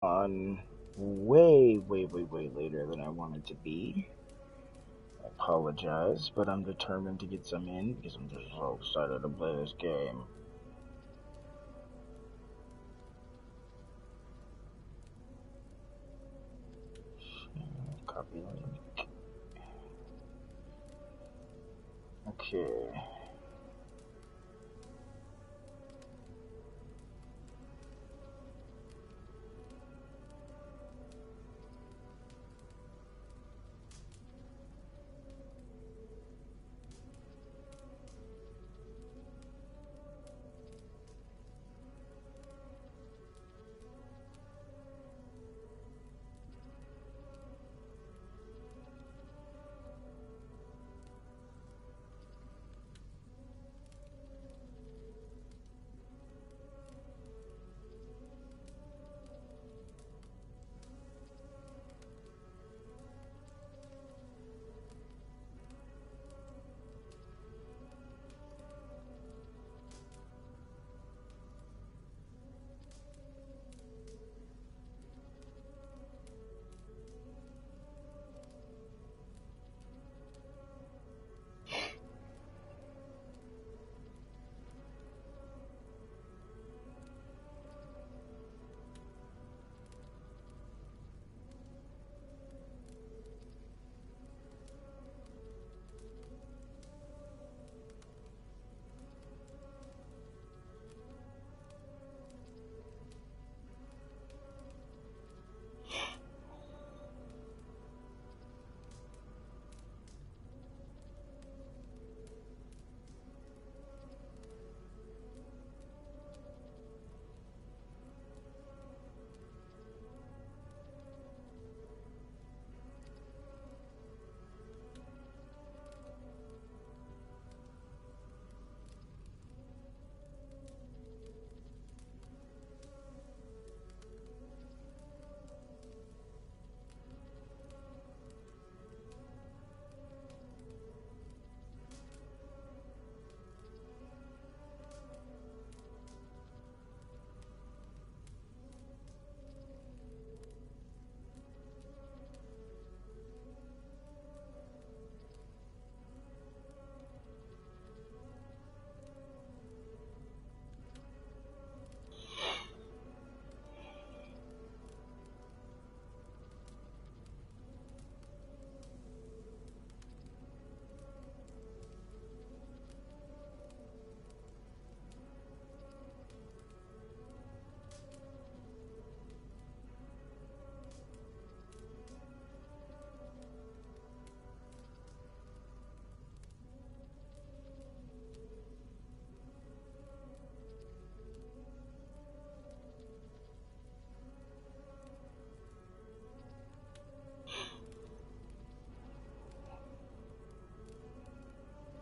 on way later than I wanted to be. I apologize, but I'm determined to get some in because I'm just so excited to play this game. Copy link. Okay.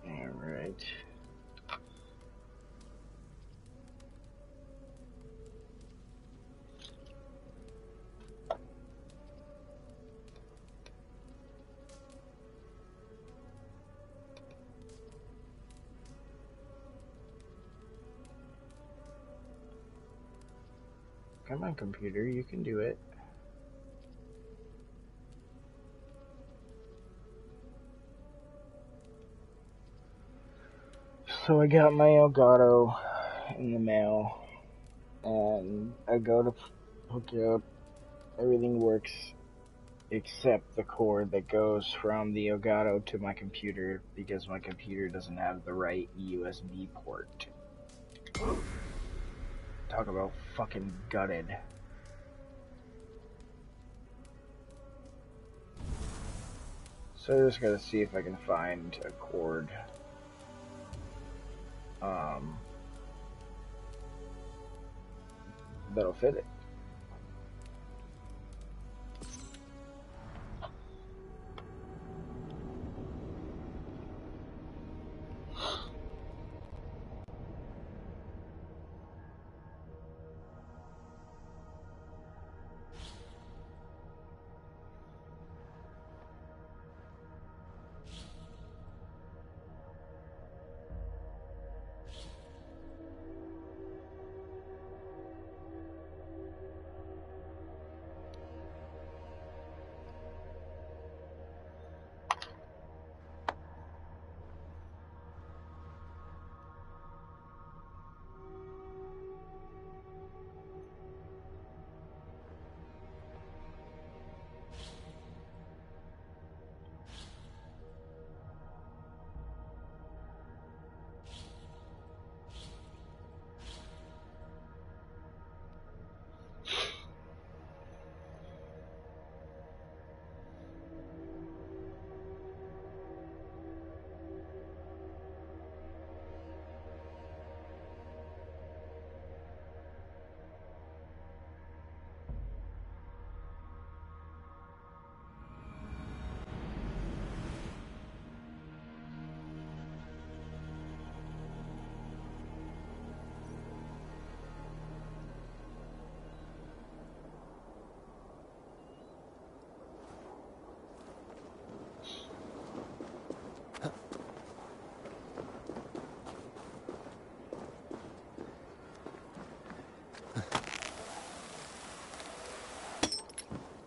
Alright. Come on, computer, you can do it. So I got my Elgato in the mail, and I go to hook it up. Everything works except the cord that goes from the Elgato to my computer because my computer doesn't have the right USB port. Talk about fucking gutted. So I just gotta see if I can find a cord that'll fit it.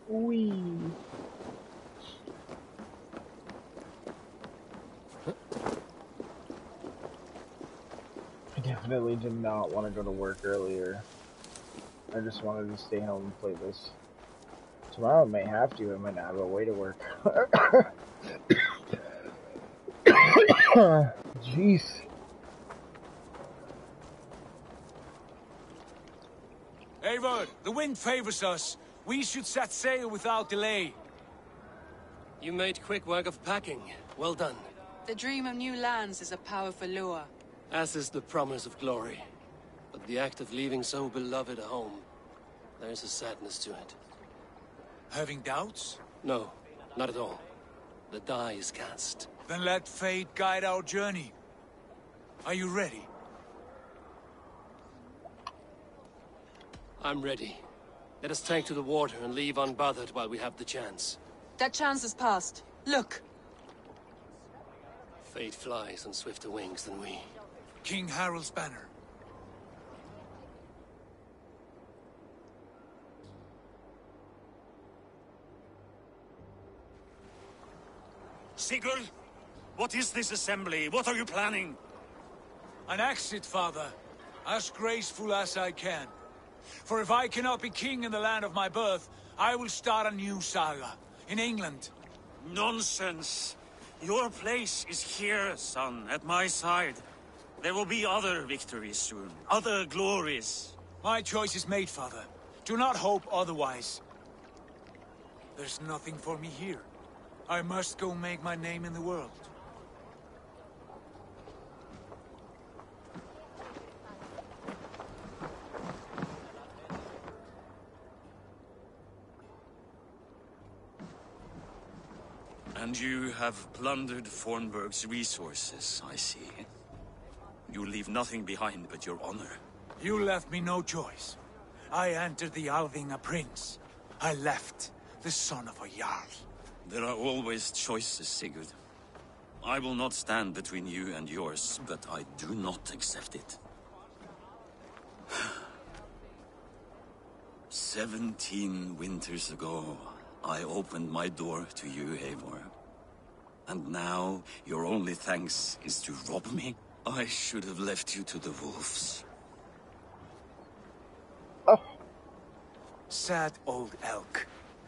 Wee. I definitely did not want to go to work earlier. I just wanted to stay home and play this. Tomorrow I might have to. I might not have a way to work. Jeez. Eivor, the wind favors us. We should set sail without delay. You made quick work of packing. Well done. The dream of new lands is a powerful lure. As is the promise of glory. But the act of leaving so beloved a home, there's a sadness to it. Having doubts? No, not at all. The die is cast. Then let fate guide our journey. Are you ready? I'm ready. Let us take to the water and leave unbothered while we have the chance. That chance is past. Look! Fate flies on swifter wings than we. King Harald's banner. Sigurd, what is this assembly? What are you planning? An exit, father. As graceful as I can. For if I cannot be king in the land of my birth, I will start a new saga. In England. Nonsense. Your place is here, son, at my side. There will be other victories soon. Other glories. My choice is made, father. Do not hope otherwise. There's nothing for me here. I must go make my name in the world. And you have plundered Fornburg's resources, I see. You leave nothing behind but your honor. You left me no choice. I entered the Alving a prince. I left the son of a Jarl. There are always choices, Sigurd. I will not stand between you and yours, but I do not accept it. 17 winters ago, I opened my door to you, Eivor. And now, your only thanks is to rob me? I should have left you to the wolves. Oh. Sad old elk.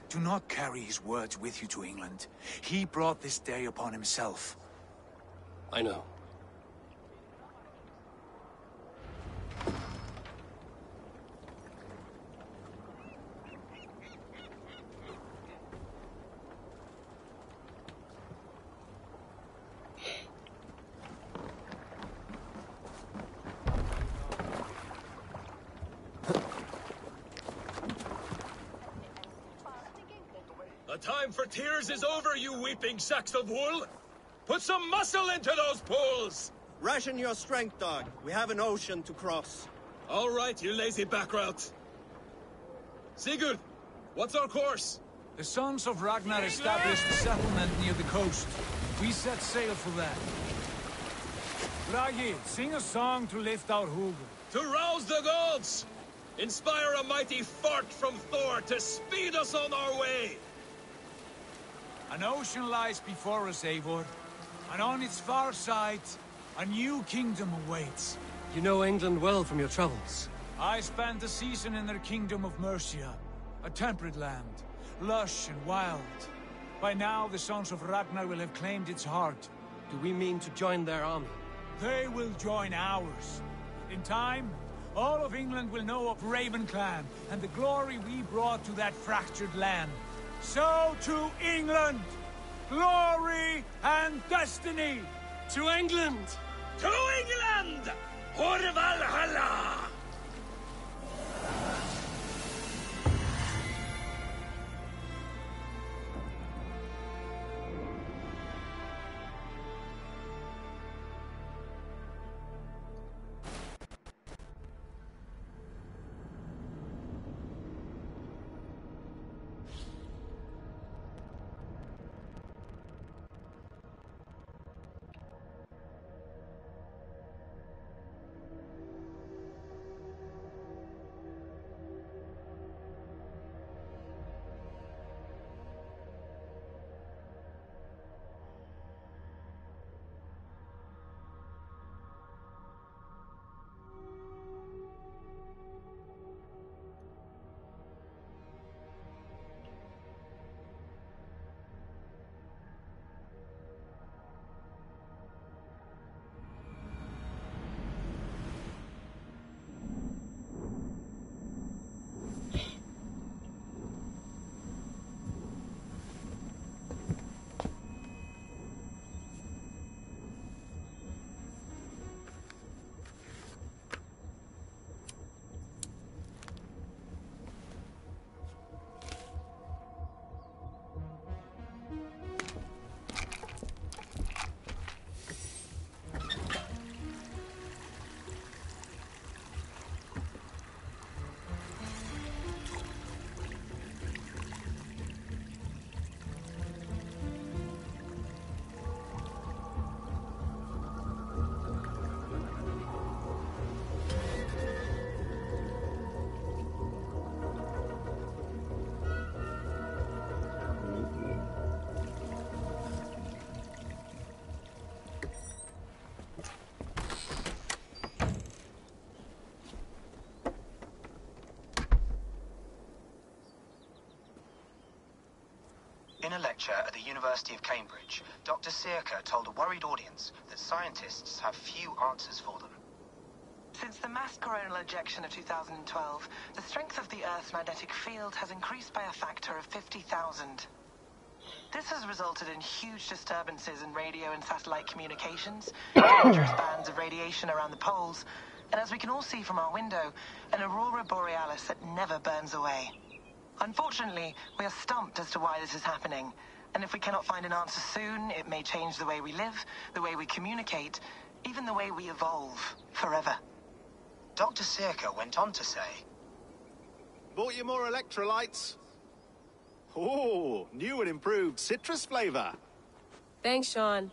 Do not carry his words with you to England. He brought this day upon himself. I know. The time for tears is over, you weeping sacks of wool! Put some muscle into those pools! Ration your strength, dog. We have an ocean to cross. All right, you lazy backrout. Sigurd, what's our course? The sons of Ragnar established a settlement near the coast. We set sail for that. Bragi, sing a song to lift our hugr. To rouse the gods! Inspire a mighty fart from Thor to speed us on our way! An ocean lies before us, Eivor. And on its far side, a new kingdom awaits. You know England well from your travels. I spent a season in their kingdom of Mercia. A temperate land, lush and wild. By now, the sons of Ragnar will have claimed its heart. Do we mean to join their army? They will join ours. In time, all of England will know of Raven Clan and the glory we brought to that fractured land. So to England! Glory and destiny! To England! To England! For Valhalla! In a lecture at the University of Cambridge, Dr. Searca told a worried audience that scientists have few answers for them. Since the mass coronal ejection of 2012, the strength of the Earth's magnetic field has increased by a factor of 50,000. This has resulted in huge disturbances in radio and satellite communications, dangerous bands of radiation around the poles, and as we can all see from our window, an aurora borealis that never burns away. Unfortunately, we are stumped as to why this is happening, and if we cannot find an answer soon, it may change the way we live, the way we communicate, even the way we evolve, forever. Dr. Searca went on to say, "Bought you more electrolytes? Oh, new and improved citrus flavor." Thanks, Sean.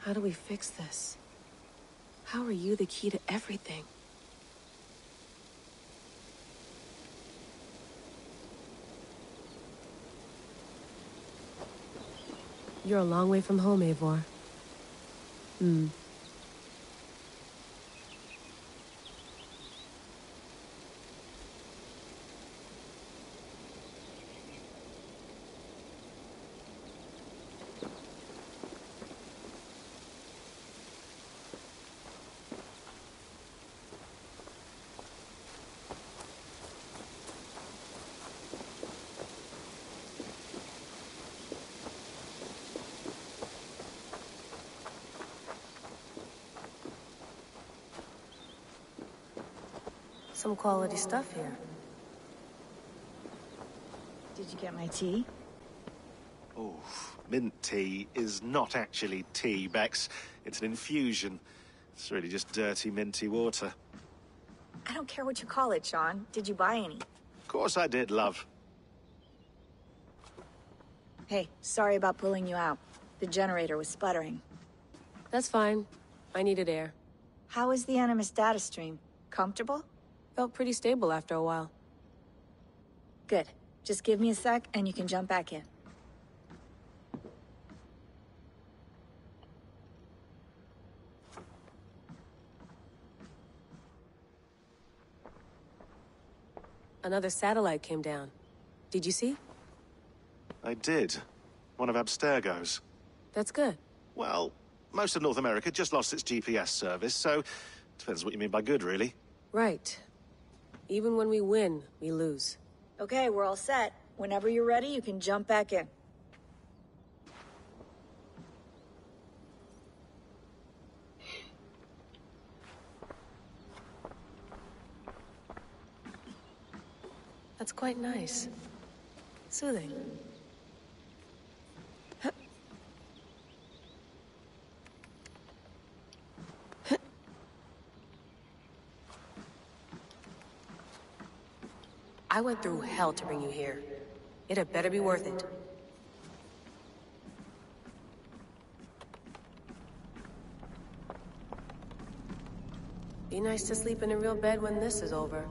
How do we fix this? How are you the key to everything? You're a long way from home, Eivor. Some quality stuff here. Did you get my tea? Oh, mint tea is not actually tea, Bex. It's an infusion. It's really just dirty, minty water. I don't care what you call it, Sean. Did you buy any? Of course I did, love. Hey, sorry about pulling you out. The generator was sputtering. That's fine. I needed air. How is the Animus data stream? Comfortable? Felt pretty stable after a while. Good. Just give me a sec and you can jump back in. Another satellite came down. Did you see? I did. One of Abstergo's. That's good. Well, most of North America just lost its GPS service, so depends what you mean by good, really. Right. Even when we win, we lose. Okay, we're all set. Whenever you're ready, you can jump back in. That's quite nice. Soothing. I went through hell to bring you here. It had better be worth it. Be nice to sleep in a real bed when this is over.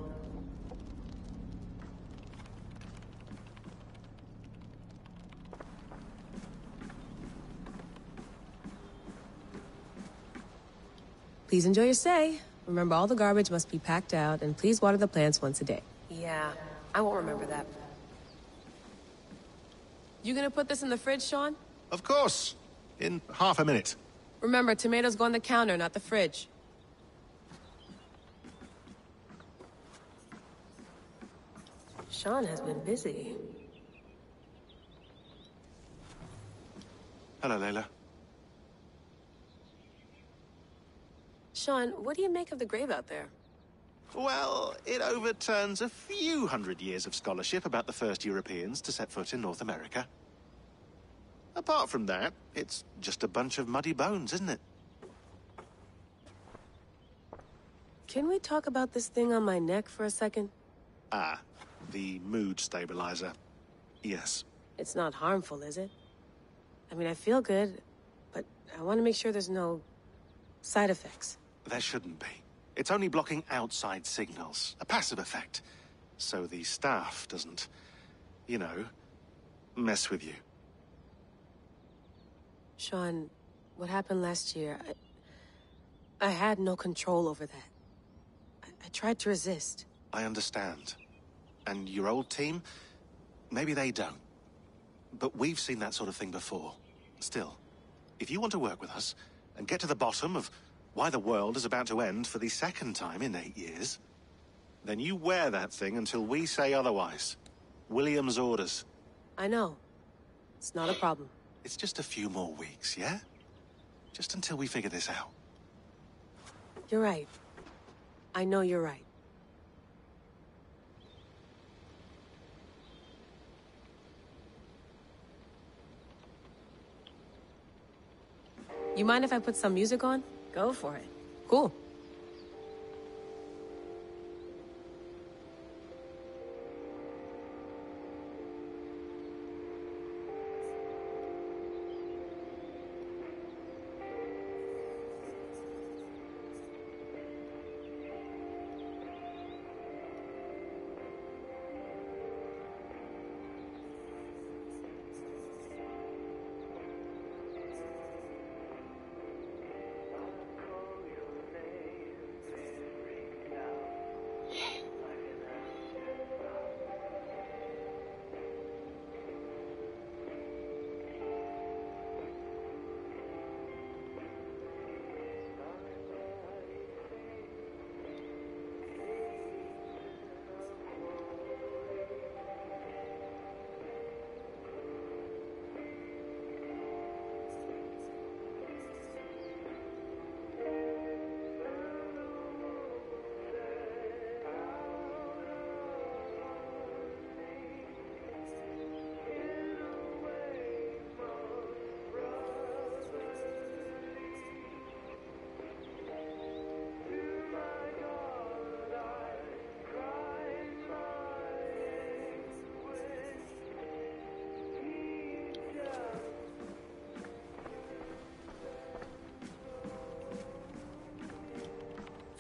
Please enjoy your stay. Remember, all the garbage must be packed out, and please water the plants once a day. Yeah, I won't remember that. You gonna put this in the fridge, Sean? Of course. In half a minute. Remember, tomatoes go on the counter, not the fridge. Sean has been busy. Hello, Layla. Sean, what do you make of the grave out there? Well, it overturns a few hundred years of scholarship about the first Europeans to set foot in North America. Apart from that, it's just a bunch of muddy bones, isn't it? Can we talk about this thing on my neck for a second? Ah, the mood stabilizer. Yes. It's not harmful, is it? I mean, I feel good, but I want to make sure there's no side effects. There shouldn't be. It's only blocking outside signals, a passive effect. So the staff doesn't, you know, mess with you. Sean, what happened last year, I had no control over that. I tried to resist. I understand. And your old team, maybe they don't. But we've seen that sort of thing before. Still, if you want to work with us and get to the bottom of why the world is about to end for the second time in 8 years, then you wear that thing until we say otherwise. William's orders. I know. It's not a problem. It's just a few more weeks, yeah? Just until we figure this out. You're right. I know you're right. You mind if I put some music on? Go for it. Cool.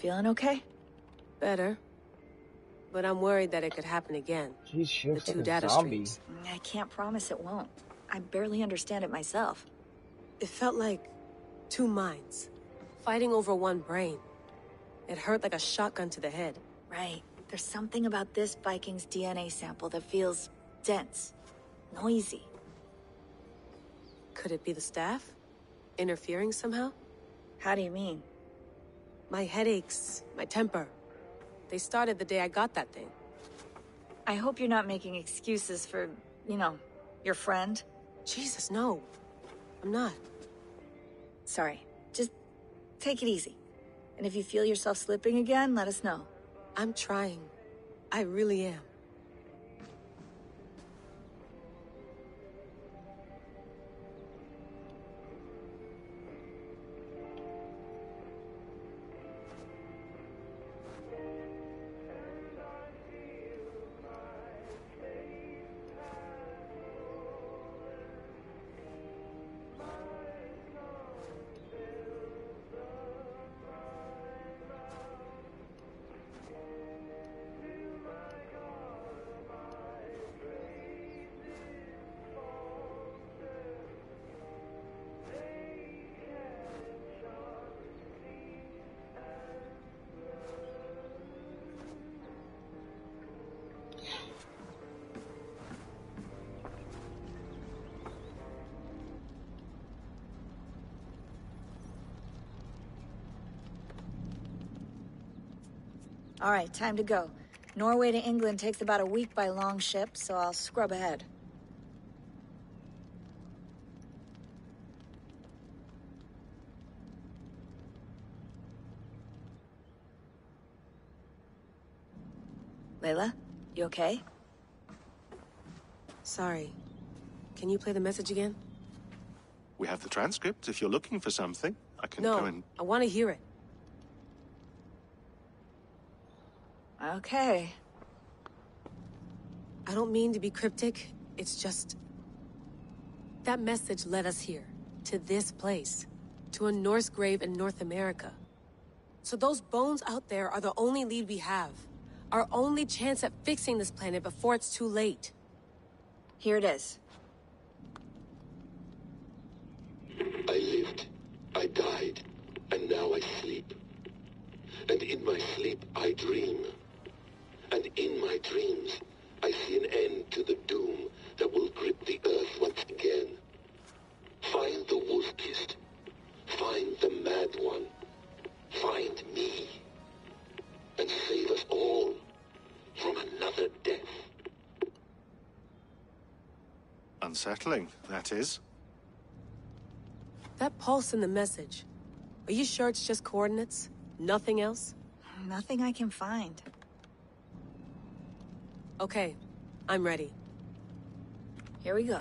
Feeling okay? Better. But I'm worried that it could happen again. Jeez, she The looks two like a data zombie. streams. I can't promise it won't. I barely understand it myself. It felt like two minds, fighting over one brain. It hurt like a shotgun to the head. Right. There's something about this Viking's DNA sample that feels dense, noisy. Could it be the staff? Interfering somehow? How do you mean? My headaches, my temper. They started the day I got that thing. I hope you're not making excuses for, you know, your friend. Jesus, no. I'm not. Sorry. Just take it easy. And if you feel yourself slipping again, let us know. I'm trying. I really am. All right, time to go. Norway to England takes about a week by long ship, so I'll scrub ahead. Layla, you okay? Sorry. Can you play the message again? We have the transcript if you're looking for something. I can go and... No, I want to hear it. Okay. I don't mean to be cryptic. It's just... that message led us here. To this place. To a Norse grave in North America. So those bones out there are the only lead we have. Our only chance at fixing this planet before it's too late. Here it is. I lived, I died, and now I sleep. And in my sleep I dream. And in my dreams I see an end to the doom that will grip the earth once again. Find the wolf-kissed. Find the mad one. Find me. And save us all from another death. Unsettling, that is. That pulse in the message. Are you sure it's just coordinates? Nothing else? Nothing I can find. Okay, I'm ready. Here we go.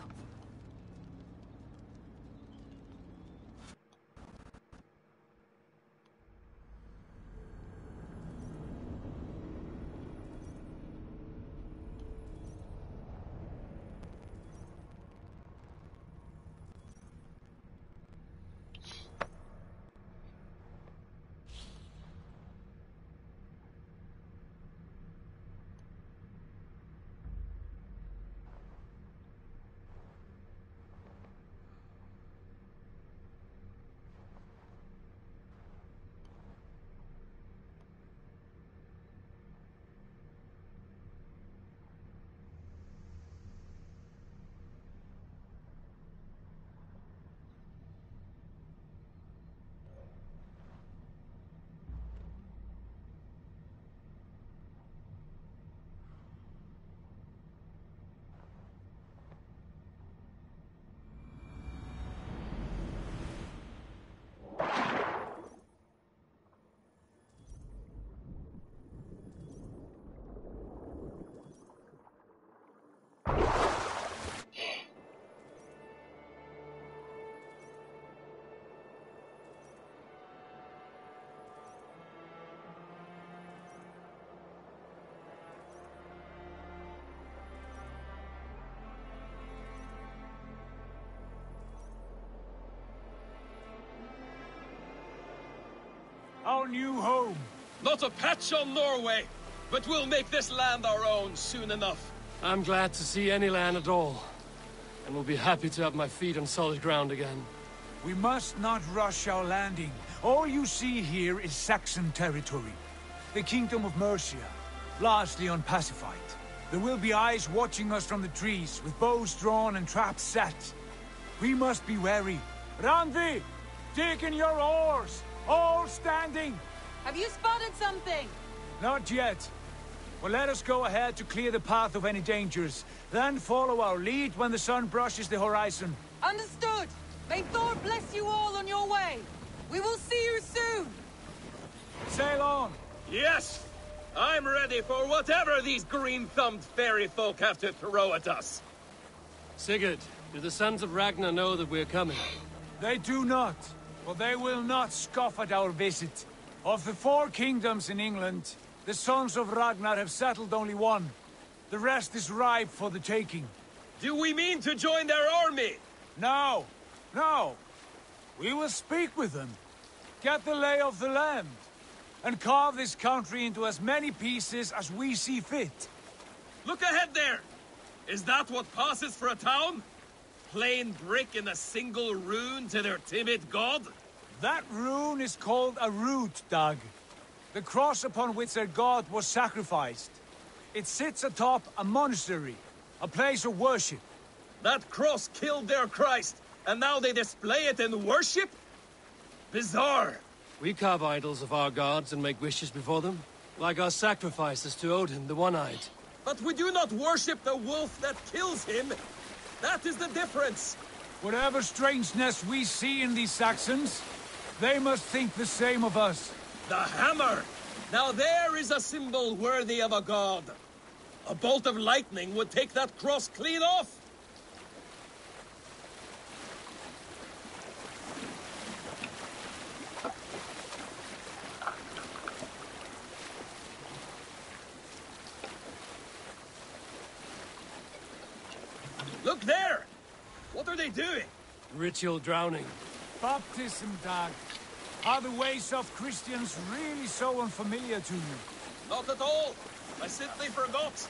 Our new home. Not a patch on Norway, but we'll make this land our own soon enough. I'm glad to see any land at all, and will be happy to have my feet on solid ground again. We must not rush our landing. All you see here is Saxon territory. The Kingdom of Mercia, largely unpacified. There will be eyes watching us from the trees, with bows drawn and traps set. We must be wary. Randvi, dig in your oars! All standing! Have you spotted something? Not yet. Well, let us go ahead to clear the path of any dangers. Then follow our lead when the sun brushes the horizon. Understood! May Thor bless you all on your way! We will see you soon! Sail on! Yes! I'm ready for whatever these green-thumbed fairy folk have to throw at us. Sigurd, do the sons of Ragnar know that we're coming? They do not. But they will not scoff at our visit. Of the 4 kingdoms in England, the sons of Ragnar have settled only one. The rest is ripe for the taking. Do we mean to join their army? No. No. We will speak with them. Get the lay of the land. And carve this country into as many pieces as we see fit. Look ahead there! Is that what passes for a town? Plain brick in a single rune to their timid god? That rune is called a root, Doug. The cross upon which their god was sacrificed. It sits atop a monastery, a place of worship. That cross killed their Christ, and now they display it in worship? Bizarre. We carve idols of our gods and make wishes before them, like our sacrifices to Odin, the One-Eyed. But we do not worship the wolf that kills him. That is the difference. Whatever strangeness we see in these Saxons, they must think the same of us. The hammer! Now there is a symbol worthy of a god. A bolt of lightning would take that cross clean off. Look there! What are they doing? Ritual drowning. Baptism, Dag. Are the ways of Christians really so unfamiliar to you? Not at all. I simply forgot.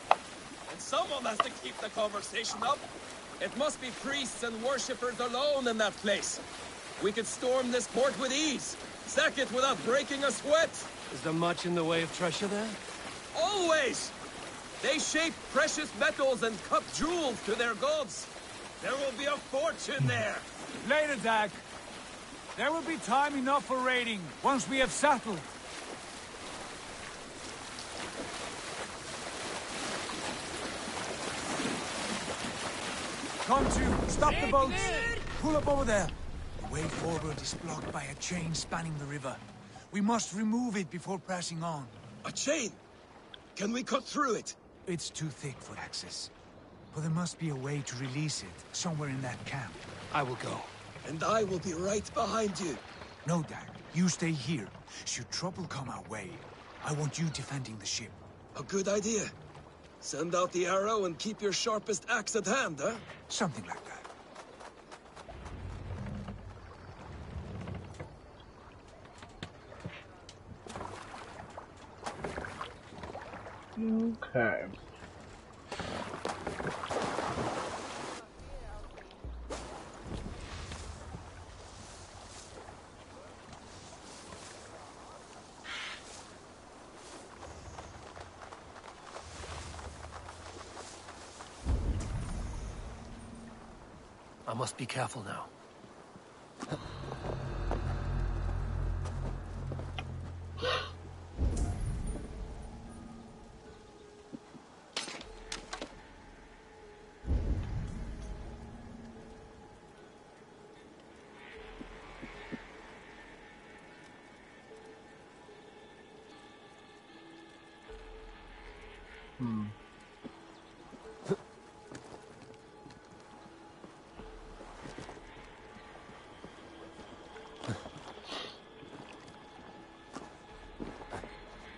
And Someone has to keep the conversation up. It must be priests and worshippers alone in that place. We could storm this port with ease. Sack it without breaking a sweat. Is there much in the way of treasure there? Always! They shape precious metals and cut jewels to their gods. There will be a fortune there. Later, Dag. There will be time enough for raiding, once we have settled. Come to, stop the boats. Pull up over there. The way forward is blocked by a chain spanning the river. We must remove it before pressing on. A chain? Can we cut through it? It's too thick for access. But there must be a way to release it, somewhere in that camp. I will go. And I will be right behind you. No, Dag. You stay here. Should trouble come our way, I want you defending the ship. A good idea. Send out the arrow and keep your sharpest axe at hand, huh? Something like that. Okay. I must be careful now.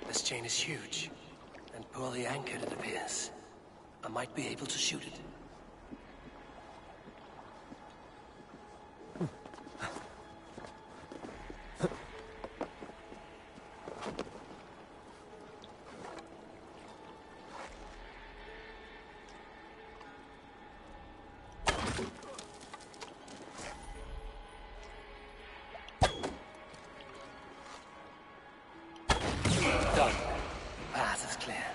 This chain is huge, and poorly anchored, it appears. I might be able to shoot it. Done. Path is clear.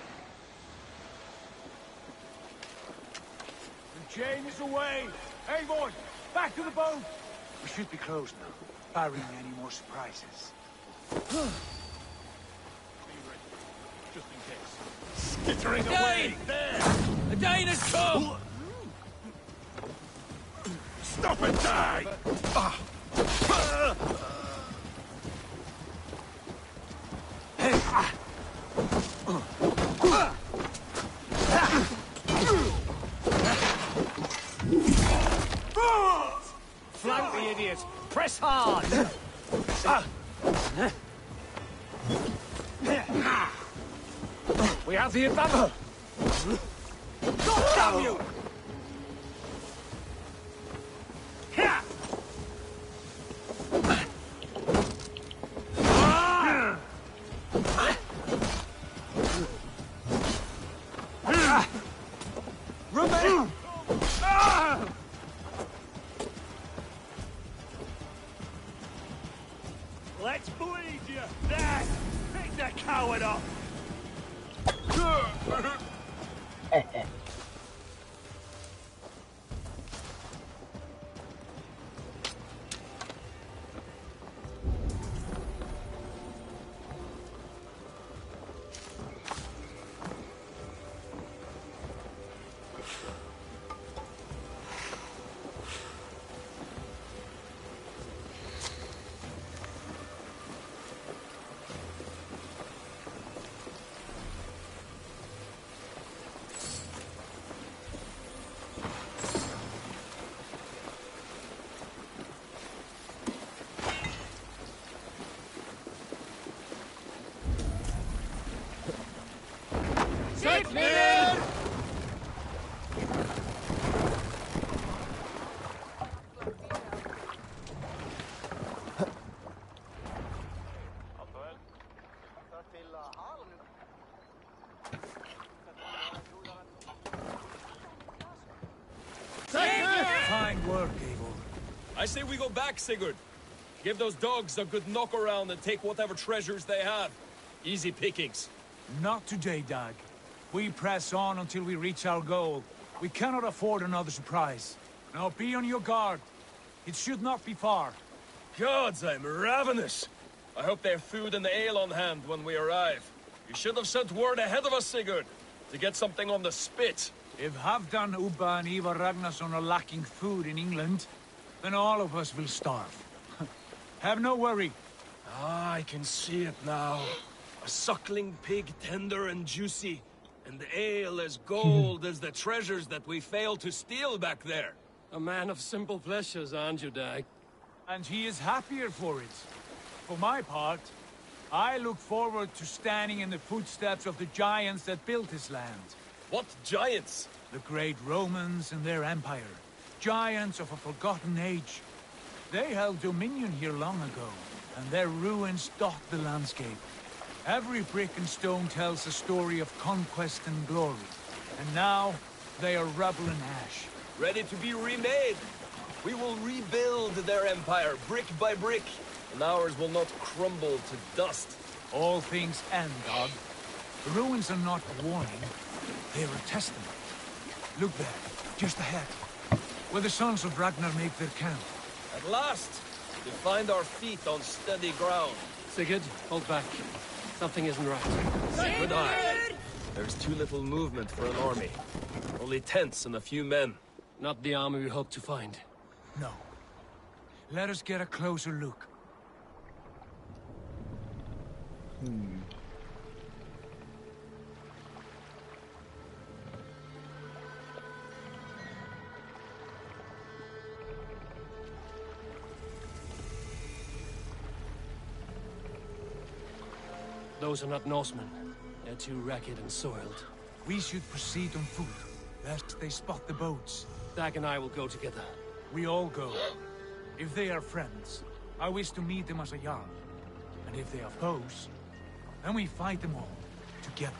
The chain is away! Hey, boy! Back to the boat! We should be close now, barring any more surprises. Just in case. Skittering away! There! The Dane has come! Stop and die! Flank the idiots! Press hard! We have the advantage! God damn you! Let's bleed you! There! Pick that coward up! Fine work, Eivor. I say we go back, Sigurd. Give those dogs a good knock around and take whatever treasures they have. Easy pickings. Not today, Dag. We press on until we reach our goal. We cannot afford another surprise. Now be on your guard. It should not be far. Gods, I'm ravenous. I hope they have food and ale on hand when we arrive. You should have sent word ahead of us, Sigurd, to get something on the spit. If Halfdan, Ubba and Ivar Ragnarsson are lacking food in England, then all of us will starve. Have no worry. Ah, I can see it now. A suckling pig, tender and juicy, and ale as gold as the treasures that we failed to steal back there. A man of simple pleasures, aren't you, Dag? And he is happier for it. For my part, I look forward to standing in the footsteps of the giants that built this land. What giants? The great Romans and their empire. Giants of a forgotten age. They held dominion here long ago, and their ruins dot the landscape. Every brick and stone tells a story of conquest and glory. And now, they are rubble and ash. Ready to be remade. We will rebuild their empire, brick by brick, and ours will not crumble to dust. All things end, Dog. The ruins are not a warning, they are a testament. Look there, just ahead, where the sons of Ragnar make their camp. At last, we find our feet on steady ground. Sigurd, hold back. Something isn't right. Good eye. There's too little movement for an army. Only tents and a few men. Not the army we hope to find. No. Let us get a closer look. Those are not Norsemen. They're too ragged and soiled. We should proceed on foot, lest they spot the boats. Dag and I will go together. We all go. If they are friends, I wish to meet them as a Jarl. And if they are foes, then we fight them all, together.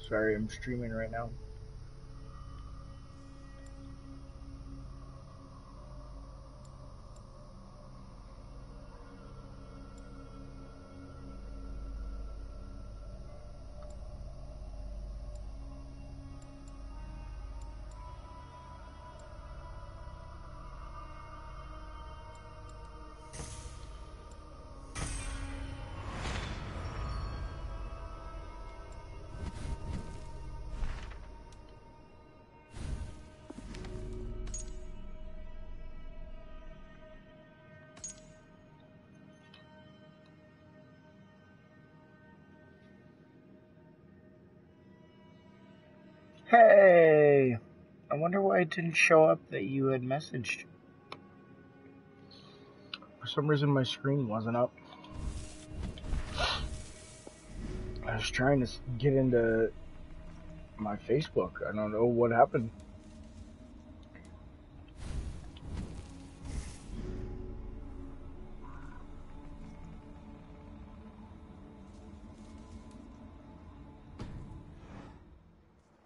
Sorry, I'm streaming right now. Hey! I wonder why it didn't show up that you had messaged. For some reason my screen wasn't up. I was trying to get into my Facebook. I don't know what happened.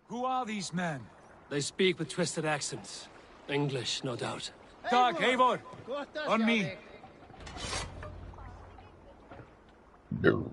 Who are these men? They speak with twisted accents. English, no doubt. Dag, Eivor! On me! No.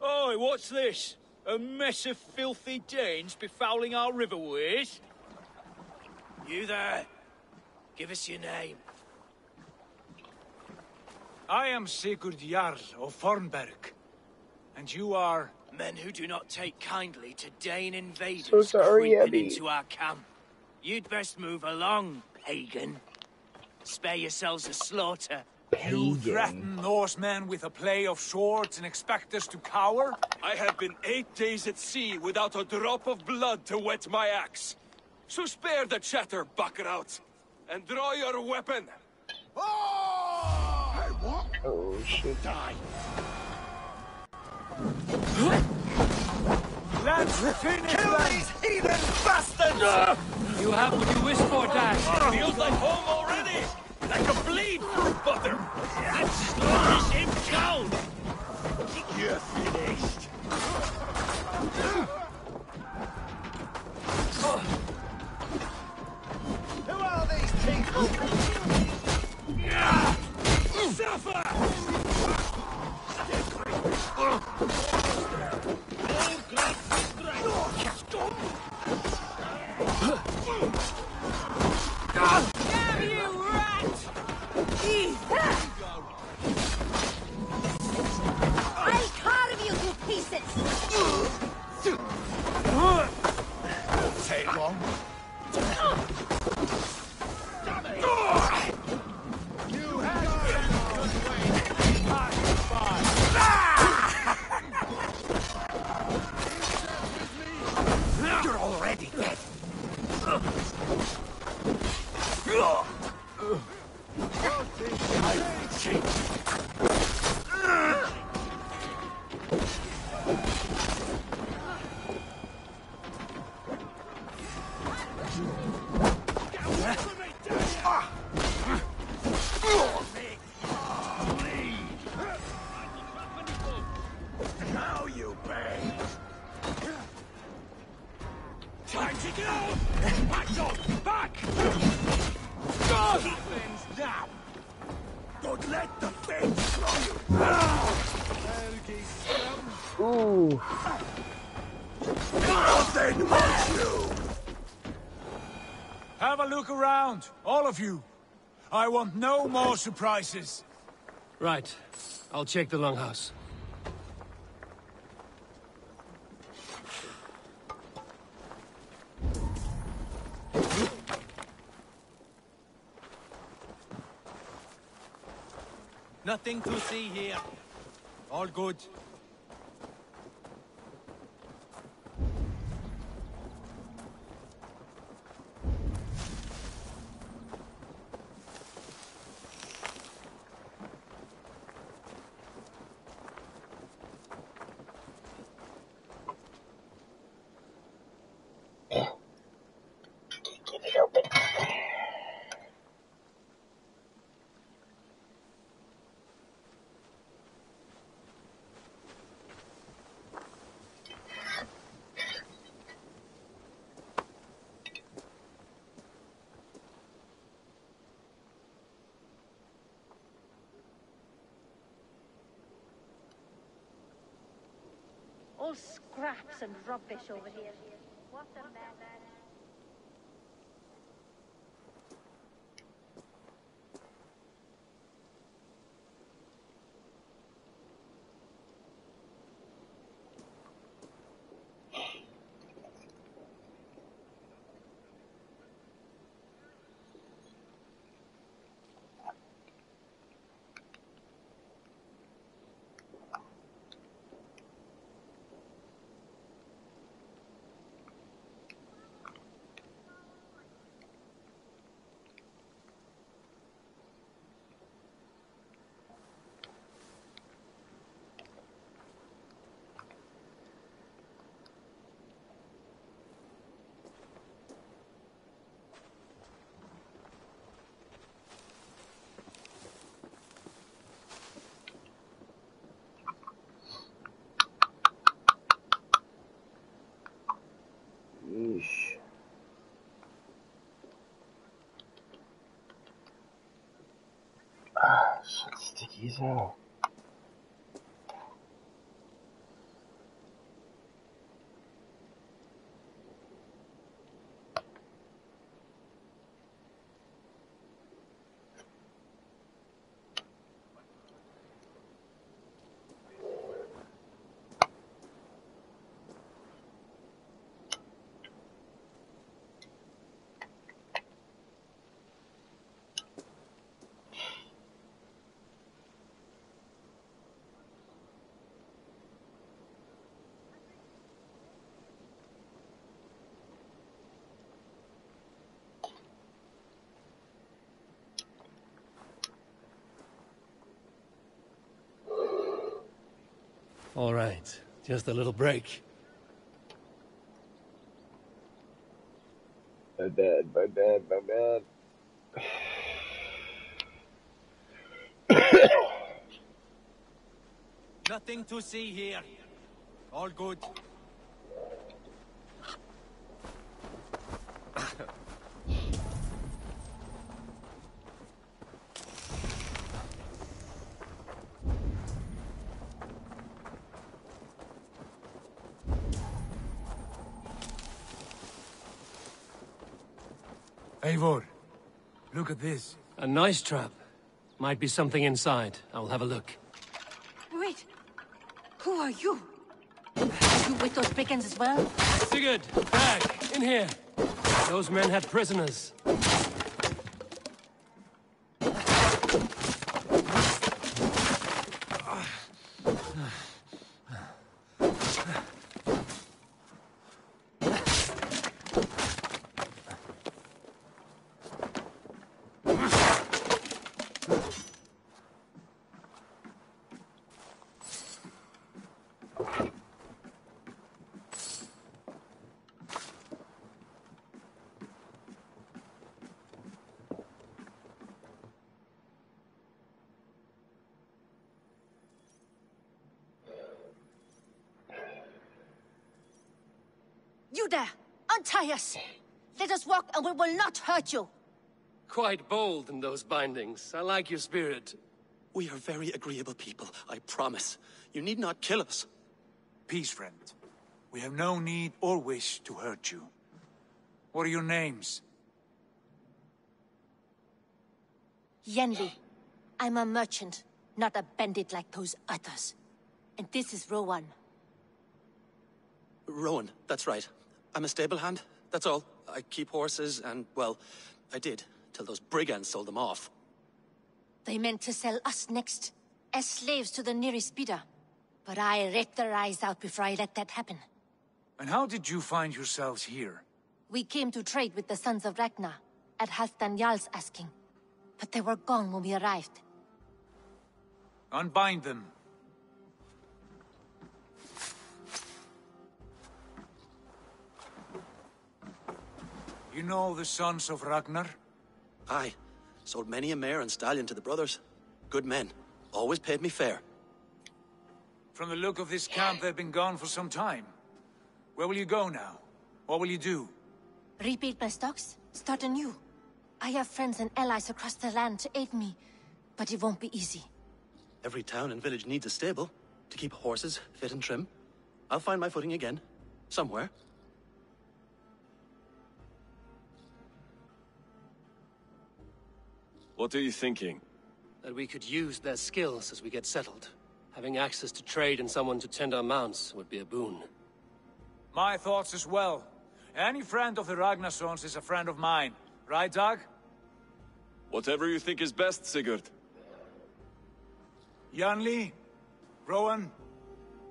Oi, what's this? A mess of filthy Danes befouling our riverways? You there? Give us your name. I am Sigurd Jarl of Fornberg. And you are? Men who do not take kindly to Dane invaders So sorry, creeping Abby. into our camp. You'd best move along, pagan. Spare yourselves a slaughter. You threaten Norsemen with a play of swords and expect us to cower? I have been 8 days at sea without a drop of blood to wet my axe. So spare the chatter, buckerouts, and draw your weapon. Oh! Hey, what? Oh, shit. Die. Let's finish Kill these heathen bastards! You have what you wish for, Dad. Feels like home already! Like a bleed fruit butter! Let's slaughter him down! You're finished. Who are these people? Suffer! Damn you, rat! I'll carve you to pieces! Take long. You have You're already dead. Now you bang. Time to go! Back off! Back! Defense now. Don't let the fence throw you. Ooh. Nothing hurts you. Have a look around, all of you. I want no more surprises. Right. I'll check the longhouse. Nothing to see here. All good. Get it open. All scraps and rubbish over here. What a mess. Yeesh. Ah, shit's sticky as hell. All right, just a little break. My bad, my bad, my bad. Nothing to see here. All good. Eivor, look at this. A nice trap. Might be something inside. I'll have a look. Wait. Who are you? You with those brigands as well? Sigurd! Back! In here! Those men had prisoners. You there! Untie us! Let us walk and we will not hurt you! Quite bold in those bindings. I like your spirit. We are very agreeable people, I promise. You need not kill us. Peace, friend. We have no need or wish to hurt you. What are your names? Yenli. I'm a merchant, not a bandit like those others. And this is Rowan. Rowan, that's right. I'm a stable hand, that's all. I keep horses and, well, I did, till those brigands sold them off. They meant to sell us next, as slaves to the nearest bidder. But I ripped their eyes out before I let that happen. And how did you find yourselves here? We came to trade with the Sons of Ragnar, at Halfdan Jarl's asking. But they were gone when we arrived. Unbind them. You know the Sons of Ragnar? Aye. Sold many a mare and stallion to the brothers. Good men. Always paid me fair. From the look of this camp, they've been gone for some time. Where will you go now? What will you do? Rebuild my stocks, start anew. I have friends and allies across the land to aid me, but it won't be easy. Every town and village needs a stable to keep horses fit and trim. I'll find my footing again. Somewhere. What are you thinking? That we could use their skills as we get settled. Having access to trade and someone to tend our mounts would be a boon. My thoughts as well. Any friend of the Ragnarsons is a friend of mine. Right, Dag? Whatever you think is best, Sigurd. Janli, Rowan,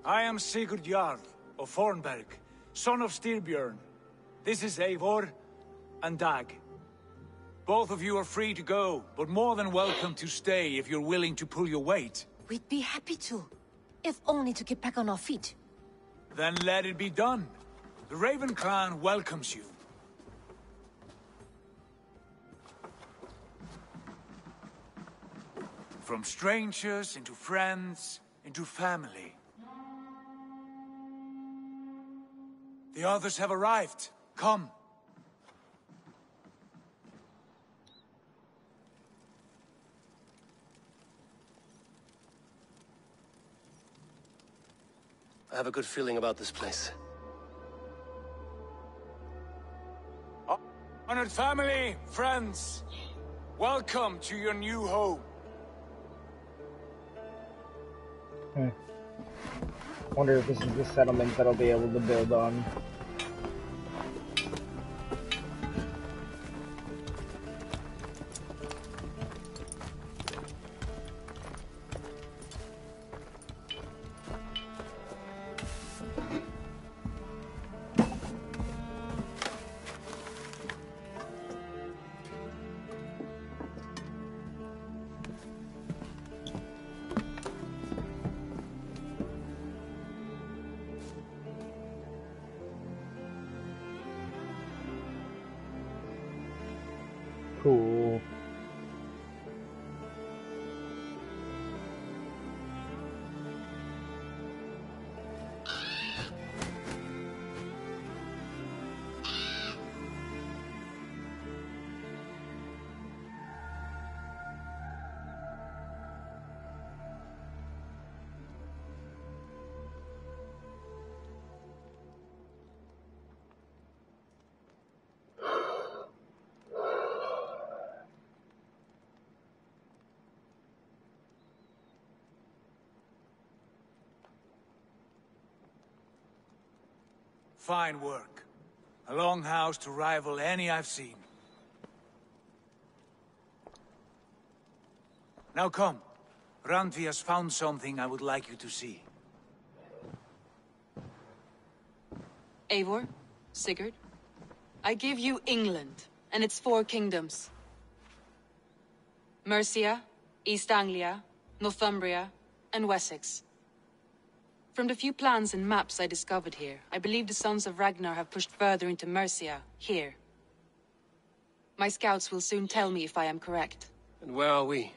I am Sigurd Jarl of Fornberg, son of Styrbjörn. This is Eivor and Dag. Both of you are free to go, but more than welcome to stay if you're willing to pull your weight. We'd be happy to, if only to get back on our feet. Then let it be done. The Raven clan welcomes you. From strangers into friends, into family. The others have arrived. Come. I have a good feeling about this place. Honored family, friends, welcome to your new home. Wonder if this is the settlement that I'll be able to build on. Cool. Fine work. A longhouse to rival any I've seen. Now come. Randvi has found something I would like you to see. Eivor, Sigurd, I give you England and its 4 kingdoms. Mercia, East Anglia, Northumbria, and Wessex. From the few plans and maps I discovered here, I believe the Sons of Ragnar have pushed further into Mercia, here. My scouts will soon tell me if I am correct. And where are we?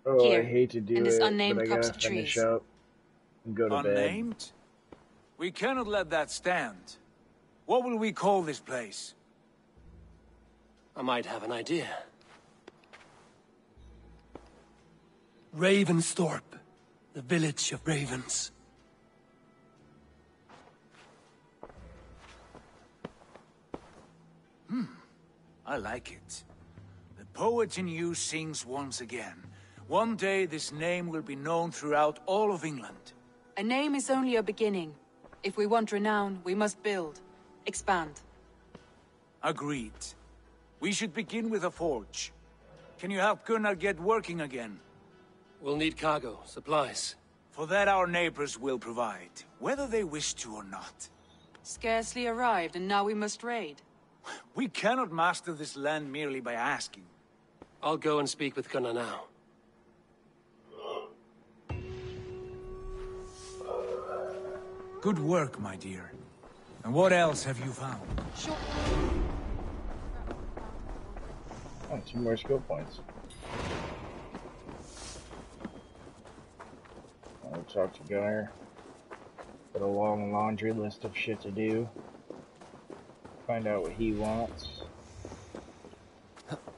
Oh, Here, I hate to do in this it, unnamed but I copse gotta of finish trees. up and go to bed. Unnamed? We cannot let that stand. What will we call this place? I might have an idea. Ravensthorpe, the village of ravens. I like it. The poet in you sings once again. One day this name will be known throughout all of England. A name is only a beginning. If we want renown, we must build, expand. Agreed. We should begin with a forge. Can you help Gunnar get working again? We'll need cargo, supplies. For that our neighbors will provide, whether they wish to or not. Scarcely arrived, and now we must raid. We cannot master this land merely by asking. I'll go and speak with Gunnar now. Good work, my dear. And what else have you found? Sure. Oh, 2 more skill points. I'll talk to Gunnar. Got a long laundry list of shit to do. Find out what he wants.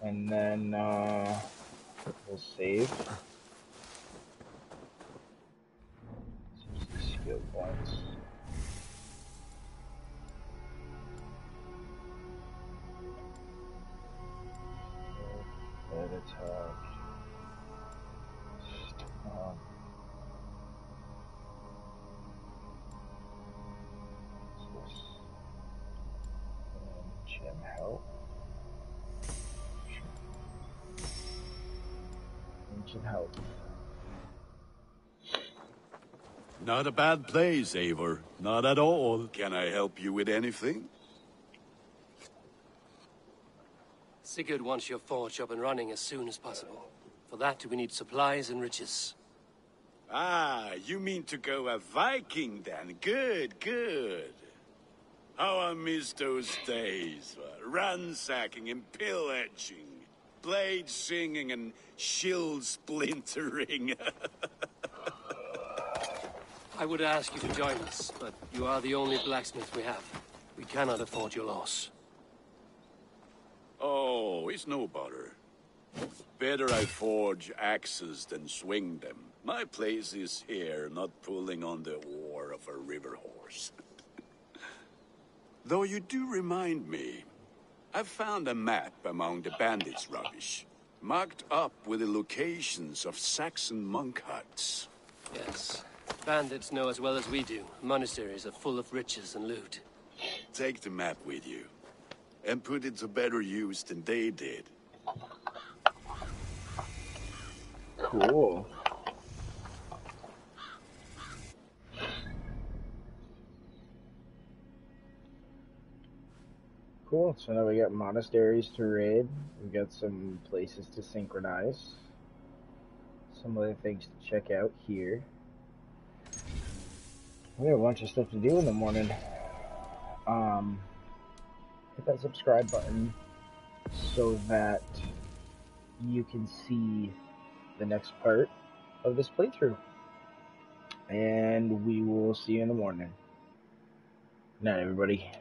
And then, we'll save. Skill points. That attack. Gem help. Ancient help. Not a bad place, Eivor. Not at all. Can I help you with anything? Sigurd wants your forge up and running as soon as possible. For that, we need supplies and riches. Ah, you mean to go a Viking then? Good, good. How I miss those days. Ransacking and pillaging. Blade singing and shield splintering. I would ask you to join us, but you are the only blacksmith we have. We cannot afford your loss. Oh, it's no bother. Better I forge axes than swing them. My place is here, not pulling on the oar of a river horse. Though you do remind me, I've found a map among the bandits' rubbish, marked up with the locations of Saxon monk huts. Yes. Bandits know as well as we do. Monasteries are full of riches and loot. Take the map with you, and put it to better use than they did. Cool. Cool, so now we got monasteries to raid. We got some places to synchronize. Some other things to check out here. We have a bunch of stuff to do in the morning. Hit that subscribe button. so that you can see the next part of this playthrough. And we will see you in the morning. Good night, everybody.